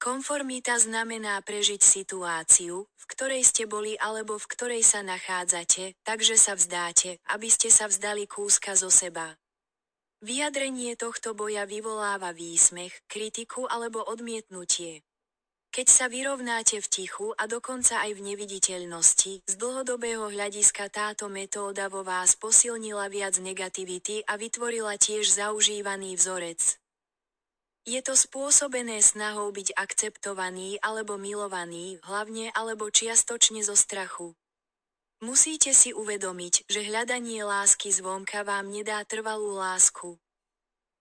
Konformita znamená prežiť situáciu, v ktorej ste boli alebo v ktorej sa nachádzate, takže sa vzdáte, aby ste sa vzdali kúska zo seba. Vyjadrenie tohto boja vyvoláva výsmech, kritiku alebo odmietnutie. Keď sa vyrovnáte v tichu a dokonca aj v neviditeľnosti, z dlhodobého hľadiska táto metóda vo vás posilnila viac negativity a vytvorila tiež zaužívaný vzorec. Je to spôsobené snahou byť akceptovaný alebo milovaný, hlavne alebo čiastočne zo strachu. Musíte si uvedomiť, že hľadanie lásky zvonka vám nedá trvalú lásku.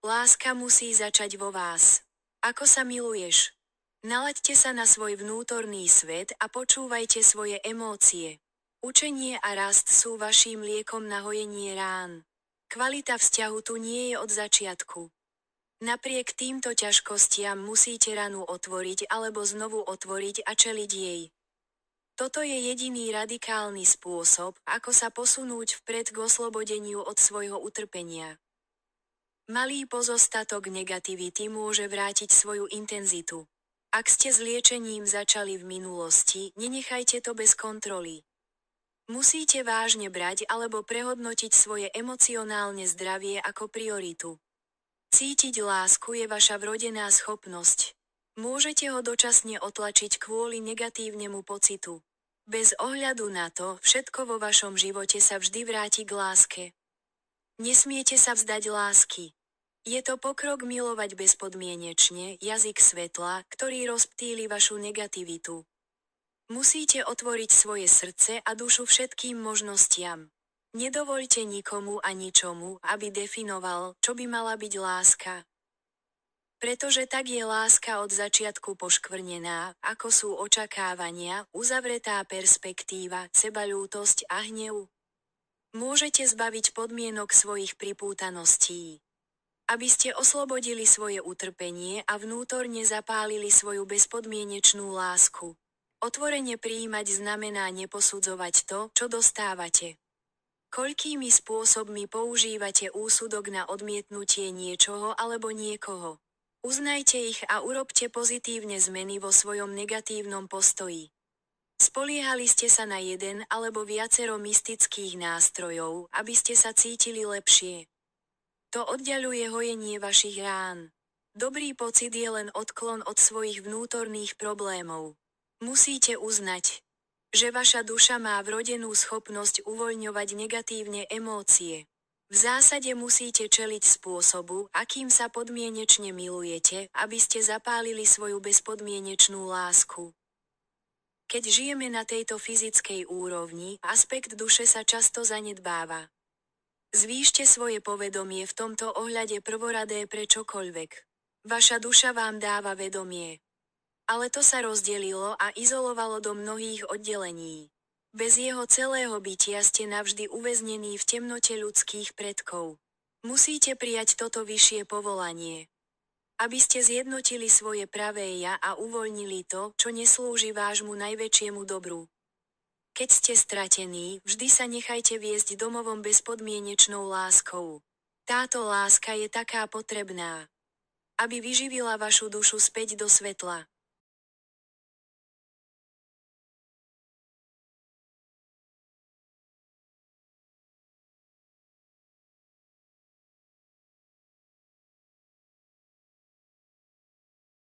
Láska musí začať vo vás. Ako sa miluješ? Nalaďte sa na svoj vnútorný svet a počúvajte svoje emócie. Učenie a rast sú vaším liekom na hojenie rán. Kvalita vzťahu tu nie je od začiatku. Napriek týmto ťažkostiam musíte ranu otvoriť alebo znovu otvoriť a čeliť jej. Toto je jediný radikálny spôsob, ako sa posunúť vpred k oslobodeniu od svojho utrpenia. Malý pozostatok negativity môže vrátiť svoju intenzitu. Ak ste s liečením začali v minulosti, nenechajte to bez kontroly. Musíte vážne brať alebo prehodnotiť svoje emocionálne zdravie ako prioritu. Cítiť lásku je vaša vrodená schopnosť. Môžete ho dočasne otlačiť kvôli negatívnemu pocitu. Bez ohľadu na to, všetko vo vašom živote sa vždy vráti k láske. Nesmiete sa vzdať lásky. Je to pokrok milovať bezpodmienečne, jazyk svetla, ktorý rozptýli vašu negativitu. Musíte otvoriť svoje srdce a dušu všetkým možnostiam. Nedovoľte nikomu a ničomu, aby definoval, čo by mala byť láska. Pretože tak je láska od začiatku poškvrnená, ako sú očakávania, uzavretá perspektíva, sebaľútosť a hnev. Môžete zbaviť podmienok svojich pripútaností. Aby ste oslobodili svoje utrpenie a vnútorne zapálili svoju bezpodmienečnú lásku. Otvorene prijímať znamená neposudzovať to, čo dostávate. Koľkými spôsobmi používate úsudok na odmietnutie niečoho alebo niekoho? Uznajte ich a urobte pozitívne zmeny vo svojom negatívnom postoji. Spoliehali ste sa na jeden alebo viacero mystických nástrojov, aby ste sa cítili lepšie. To oddaľuje hojenie vašich rán. Dobrý pocit je len odklon od svojich vnútorných problémov. Musíte uznať, že vaša duša má vrodenú schopnosť uvoľňovať negatívne emócie. V zásade musíte čeliť spôsobu, akým sa podmienečne milujete, aby ste zapálili svoju bezpodmienečnú lásku. Keď žijeme na tejto fyzickej úrovni, aspekt duše sa často zanedbáva. Zvýšte svoje povedomie v tomto ohľade prvoradé pre čokoľvek. Vaša duša vám dáva vedomie. Ale to sa rozdelilo a izolovalo do mnohých oddelení. Bez jeho celého bytia ste navždy uväznení v temnote ľudských predkov. Musíte prijať toto vyššie povolanie. Aby ste zjednotili svoje pravé ja a uvoľnili to, čo neslúži vášmu najväčšiemu dobru. Keď ste stratení, vždy sa nechajte viesť domovom bezpodmienečnou láskou. Táto láska je taká potrebná, aby vyživila vašu dušu späť do svetla.